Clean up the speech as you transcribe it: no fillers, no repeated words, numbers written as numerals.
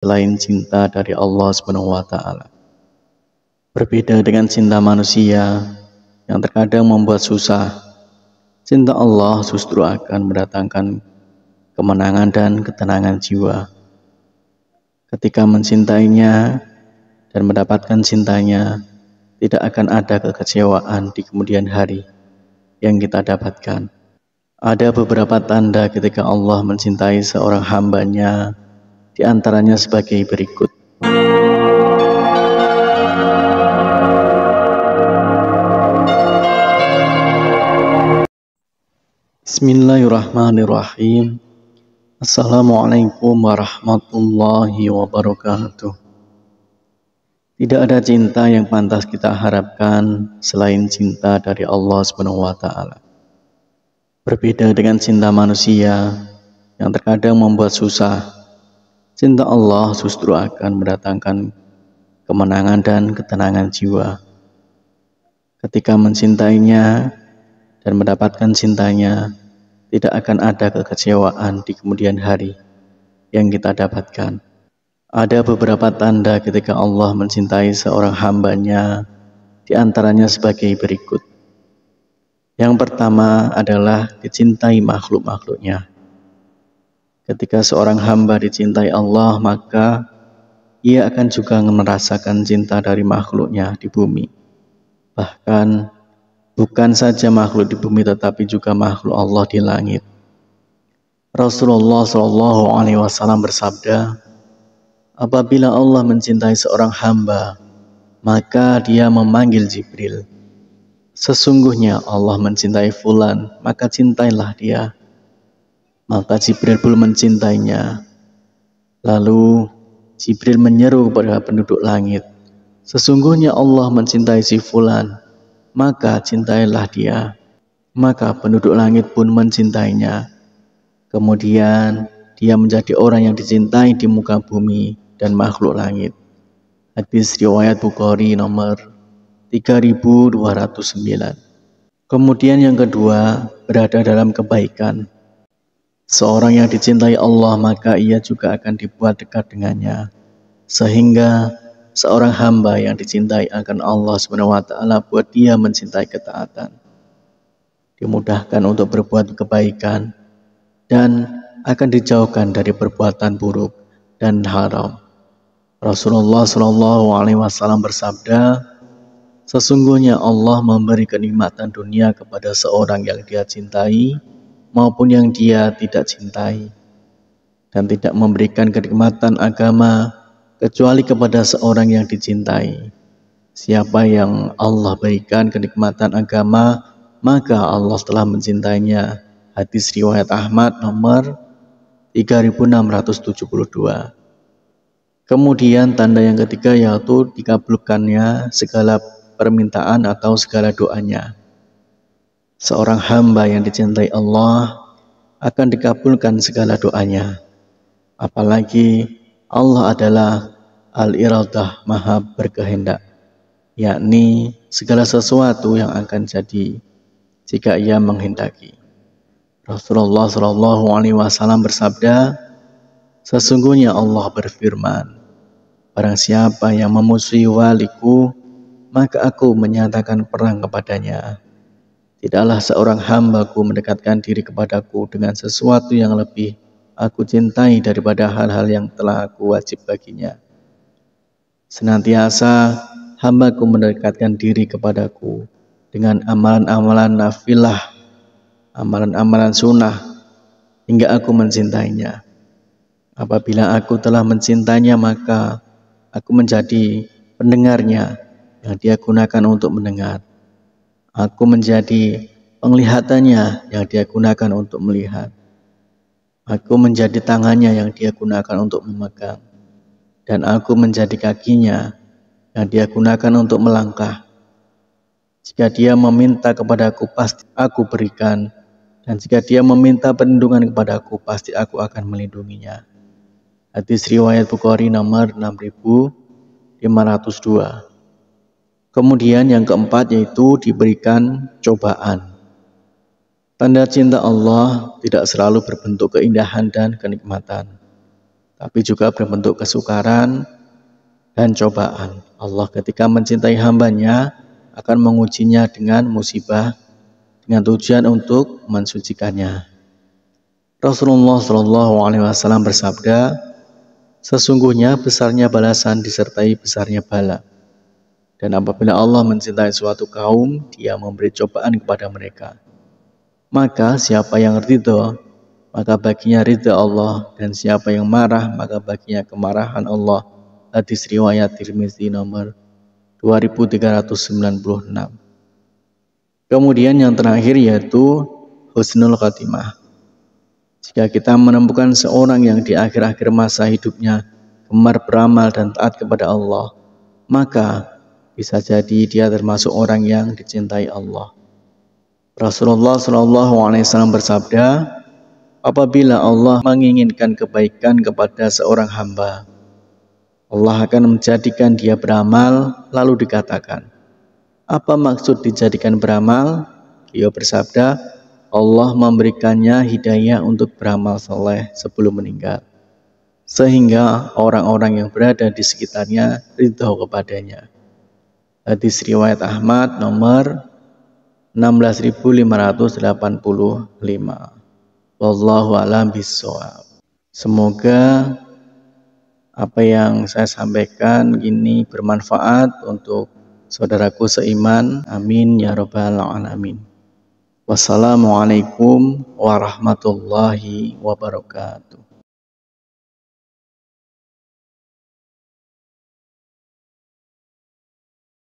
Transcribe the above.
selain cinta dari Allah Subhanahu wa Ta'ala. Berbeda dengan cinta manusia yang terkadang membuat susah, cinta Allah justru akan mendatangkan kemenangan dan ketenangan jiwa. Ketika mencintainya dan mendapatkan cintanya, tidak akan ada kekecewaan di kemudian hari yang kita dapatkan. Ada beberapa tanda ketika Allah mencintai seorang hambanya, di antaranya sebagai berikut. Bismillahirrahmanirrahim. Assalamualaikum warahmatullahi wabarakatuh. Tidak ada cinta yang pantas kita harapkan selain cinta dari Allah Subhanahu wa Ta'ala. Berbeda dengan cinta manusia yang terkadang membuat susah, cinta Allah justru akan mendatangkan kemenangan dan ketenangan jiwa. Ketika mencintainya dan mendapatkan cintanya, tidak akan ada kekecewaan di kemudian hari yang kita dapatkan. Ada beberapa tanda ketika Allah mencintai seorang hambanya, di antaranya sebagai berikut. Yang pertama adalah dicintai makhluk-makhluknya. Ketika seorang hamba dicintai Allah, maka ia akan juga merasakan cinta dari makhluknya di bumi. Bahkan bukan saja makhluk di bumi, tetapi juga makhluk Allah di langit. Rasulullah SAW bersabda, apabila Allah mencintai seorang hamba, maka dia memanggil Jibril. Sesungguhnya Allah mencintai fulan, maka cintailah dia. Maka Jibril pun mencintainya. Lalu Jibril menyeru kepada penduduk langit, sesungguhnya Allah mencintai si fulan, maka cintailah dia. Maka penduduk langit pun mencintainya. Kemudian dia menjadi orang yang dicintai di muka bumi dan makhluk langit. Hadis riwayat Bukhari nomor 3209. Kemudian yang kedua, berada dalam kebaikan. Seorang yang dicintai Allah, maka ia juga akan dibuat dekat dengannya, sehingga seorang hamba yang dicintai akan Allah SWT buat dia mencintai ketaatan, dimudahkan untuk berbuat kebaikan, dan akan dijauhkan dari perbuatan buruk dan haram. Rasulullah SAW bersabda, sesungguhnya Allah memberi kenikmatan dunia kepada seorang yang dia cintai maupun yang dia tidak cintai, dan tidak memberikan kenikmatan agama kecuali kepada seorang yang dicintai. Siapa yang Allah berikan kenikmatan agama, maka Allah telah mencintainya. Hadis riwayat Ahmad nomor 3672. Kemudian tanda yang ketiga yaitu dikabulkannya segala permintaan atau segala doanya. Seorang hamba yang dicintai Allah akan dikabulkan segala doanya. Apalagi Allah adalah Al-Iradah, maha berkehendak, yakni segala sesuatu yang akan jadi jika ia menghendaki. Rasulullah SAW bersabda, sesungguhnya Allah berfirman, barang siapa yang memusuhi waliku, maka aku menyatakan perang kepadanya. Tidaklah seorang hambaku mendekatkan diri kepadaku dengan sesuatu yang lebih aku cintai daripada hal-hal yang telah aku wajib baginya. Senantiasa hambaku mendekatkan diri kepadaku dengan amalan-amalan nafilah, amalan-amalan sunnah, hingga aku mencintainya. Apabila aku telah mencintainya, maka aku menjadi pendengarnya yang dia gunakan untuk mendengar. Aku menjadi penglihatannya yang dia gunakan untuk melihat. Aku menjadi tangannya yang dia gunakan untuk memegang. Dan aku menjadi kakinya yang dia gunakan untuk melangkah. Jika dia meminta kepadaku, pasti aku berikan. Dan jika dia meminta perlindungan kepadaku, pasti aku akan melindunginya. Hadis riwayat Bukhari nomor 6502. Kemudian yang keempat yaitu diberikan cobaan. Tanda cinta Allah tidak selalu berbentuk keindahan dan kenikmatan, tapi juga berbentuk kesukaran dan cobaan. Allah ketika mencintai hambanya akan mengujinya dengan musibah dengan tujuan untuk mensucikannya. Rasulullah SAW bersabda, sesungguhnya besarnya balasan disertai besarnya bala. Dan apabila Allah mencintai suatu kaum, Dia memberi cobaan kepada mereka. Maka siapa yang ridho, maka baginya ridha Allah, dan siapa yang marah, maka baginya kemarahan Allah. Hadis riwayat Tirmizi nomor 2396. Kemudian yang terakhir yaitu husnul khatimah. Jika kita menemukan seorang yang di akhir-akhir masa hidupnya gemar beramal dan taat kepada Allah, maka bisa jadi dia termasuk orang yang dicintai Allah. Rasulullah SAW bersabda, apabila Allah menginginkan kebaikan kepada seorang hamba, Allah akan menjadikan dia beramal, lalu dikatakan, apa maksud dijadikan beramal? Beliau bersabda, Allah memberikannya hidayah untuk beramal saleh sebelum meninggal, sehingga orang-orang yang berada di sekitarnya ridho kepadanya. Hadis riwayat Ahmad nomor 16.585. Wallahu a'lam bishawab. Semoga apa yang saya sampaikan ini bermanfaat untuk saudaraku seiman. Amin ya rabbal alamin. Wassalamualaikum warahmatullahi wabarakatuh.